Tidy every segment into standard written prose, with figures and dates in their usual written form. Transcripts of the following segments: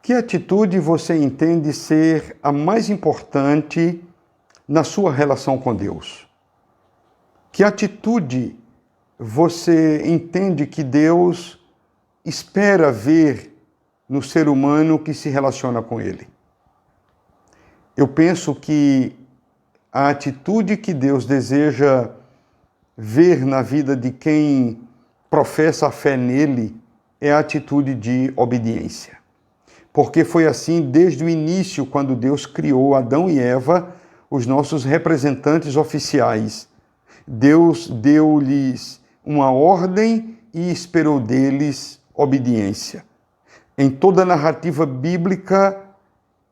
Que atitude você entende ser a mais importante na sua relação com Deus? Que atitude você entende que Deus espera ver no ser humano que se relaciona com Ele? Eu penso que a atitude que Deus deseja ver na vida de quem professa a fé nele é a atitude de obediência. Porque foi assim desde o início, quando Deus criou Adão e Eva, os nossos representantes oficiais. Deus deu-lhes uma ordem e esperou deles obediência. Em toda a narrativa bíblica,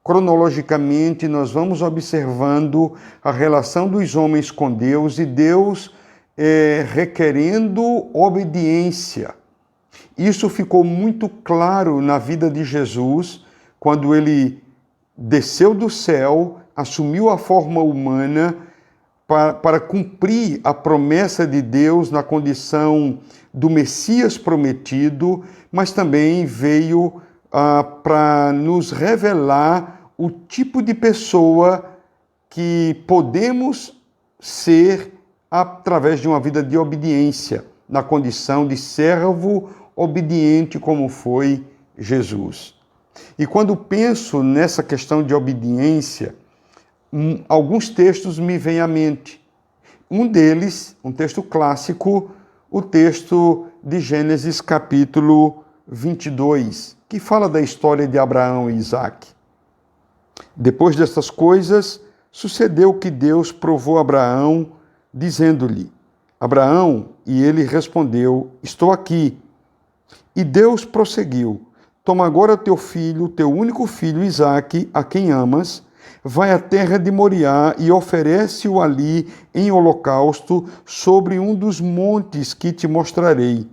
cronologicamente, nós vamos observando a relação dos homens com Deus e Deus requerendo obediência. Isso ficou muito claro na vida de Jesus, quando ele desceu do céu, assumiu a forma humana para cumprir a promessa de Deus na condição do Messias prometido, mas também veio para nos revelar o tipo de pessoa que podemos ser através de uma vida de obediência, na condição de servo obediente como foi Jesus. E quando penso nessa questão de obediência, alguns textos me vêm à mente. Um deles, um texto clássico, o texto de Gênesis capítulo 22, que fala da história de Abraão e Isaque. Depois destas coisas, sucedeu que Deus provou Abraão, dizendo-lhe: Abraão, e ele respondeu: estou aqui. E Deus prosseguiu: toma agora teu filho, teu único filho Isaque, a quem amas, vai à terra de Moriá e oferece-o ali em holocausto sobre um dos montes que te mostrarei.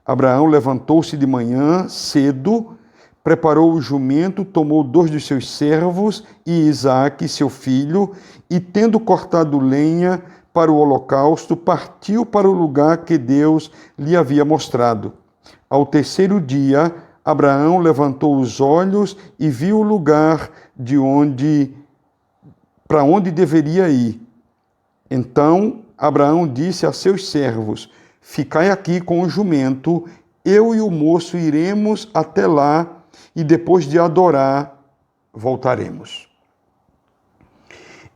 Abraão levantou-se de manhã cedo, preparou o jumento, tomou 2 dos seus servos e Isaque, seu filho, e tendo cortado lenha para o holocausto, partiu para o lugar que Deus lhe havia mostrado. Ao terceiro dia, Abraão levantou os olhos e viu o lugar para onde deveria ir. Então Abraão disse a seus servos: ficai aqui com o jumento, eu e o moço iremos até lá e depois de adorar, voltaremos.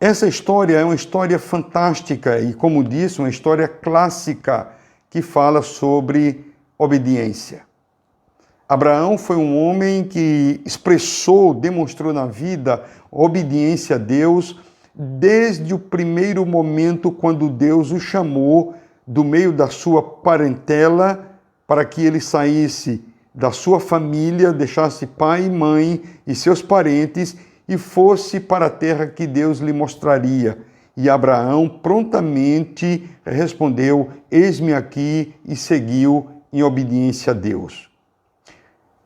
Essa história é uma história fantástica e, como disse, uma história clássica que fala sobre obediência. Abraão foi um homem que demonstrou na vida obediência a Deus desde o primeiro momento quando Deus o chamou do meio da sua parentela para que ele saísse da sua família, deixasse pai e mãe e seus parentes e fosse para a terra que Deus lhe mostraria. E Abraão prontamente respondeu: eis-me aqui, e seguiu em obediência a Deus.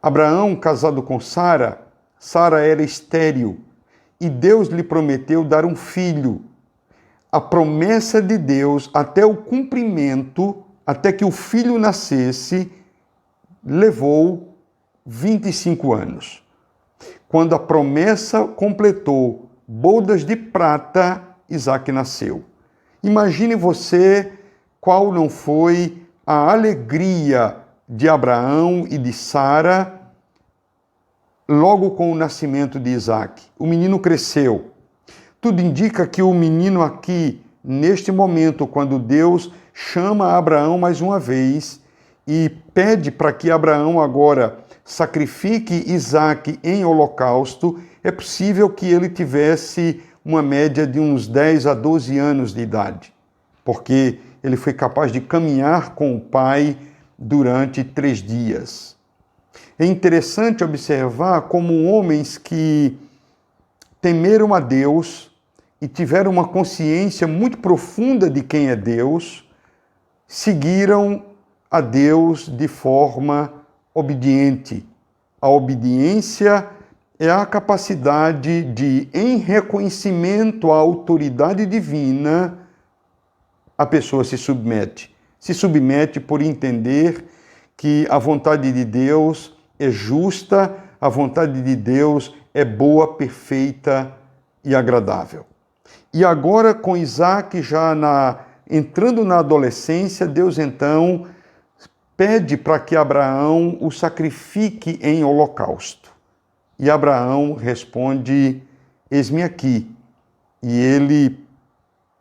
Abraão, casado com Sara, Sara era estéril, e Deus lhe prometeu dar um filho. A promessa de Deus, até o cumprimento, até que o filho nascesse, levou 25 anos. Quando a promessa completou, bodas de prata, Isaque nasceu. Imagine você qual não foi a alegria de Abraão e de Sara logo com o nascimento de Isaque. O menino cresceu. Tudo indica que o menino aqui, neste momento, quando Deus chama Abraão mais uma vez e pede para que Abraão agora sacrifique Isaque em holocausto, é possível que ele tivesse uma média de uns 10 a 12 anos de idade, porque ele foi capaz de caminhar com o pai durante 3 dias. É interessante observar como homens que temeram a Deus e tiveram uma consciência muito profunda de quem é Deus, seguiram a Deus de forma obediente. A obediência é a capacidade de, em reconhecimento à autoridade divina, a pessoa se submete. Se submete por entender que a vontade de Deus é justa, a vontade de Deus é boa, perfeita e agradável. E agora, com Isaac já entrando na adolescência, Deus então pede para que Abraão o sacrifique em holocausto. E Abraão responde: eis-me aqui. E ele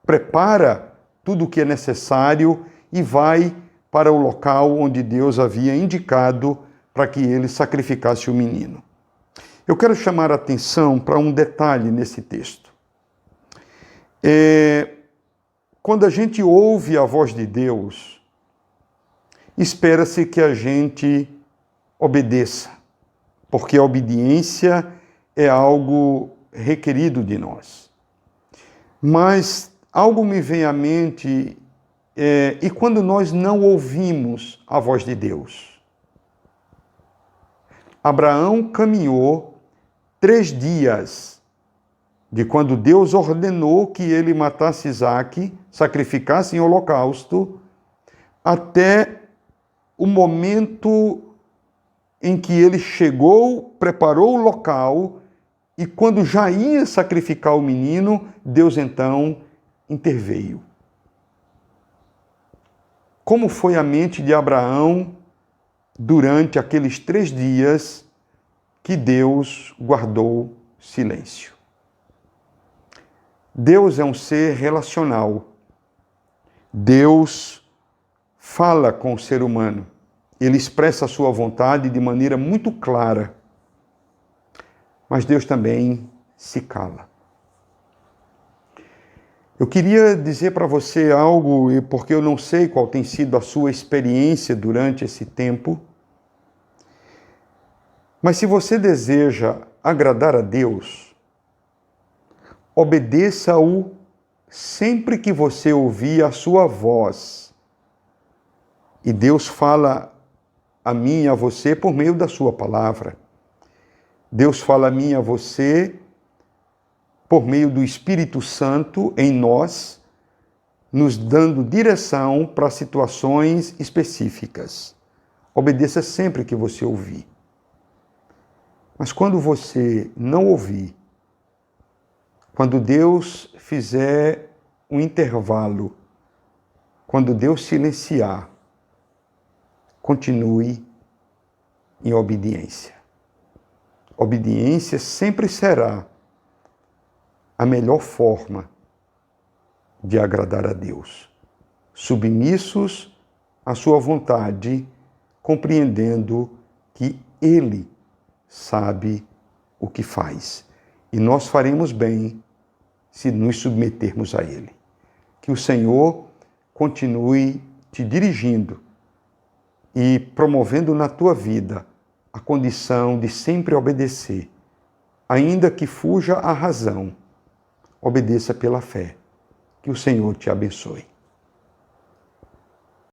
prepara tudo o que é necessário e vai para o local onde Deus havia indicado para que ele sacrificasse o menino. Eu quero chamar a atenção para um detalhe nesse texto. Quando a gente ouve a voz de Deus, espera-se que a gente obedeça, porque a obediência é algo requerido de nós. Mas algo me vem à mente, e quando nós não ouvimos a voz de Deus? Abraão caminhou 3 dias de quando Deus ordenou que ele matasse Isaque, sacrificasse em holocausto, até o momento em que ele chegou, preparou o local, e quando já ia sacrificar o menino, Deus então interveio. Como foi a mente de Abraão durante aqueles 3 dias que Deus guardou silêncio? Deus é um ser relacional. Deus fala com o ser humano. Ele expressa a sua vontade de maneira muito clara. Mas Deus também se cala. Eu queria dizer para você algo, porque eu não sei qual tem sido a sua experiência durante esse tempo, mas se você deseja agradar a Deus, obedeça-o sempre que você ouvir a sua voz. E Deus fala a mim e a você por meio da sua palavra. Deus fala a mim e a você por meio do Espírito Santo em nós, nos dando direção para situações específicas. Obedeça sempre que você ouvir. Mas quando você não ouvir, quando Deus fizer um intervalo, quando Deus silenciar, continue em obediência. Obediência sempre será a melhor forma de agradar a Deus. Submissos à sua vontade, compreendendo que Ele sabe o que faz. E nós faremos bem se nos submetermos a Ele. Que o Senhor continue te dirigindo e promovendo na tua vida a condição de sempre obedecer, ainda que fuja a razão. Obedeça pela fé. Que o Senhor te abençoe.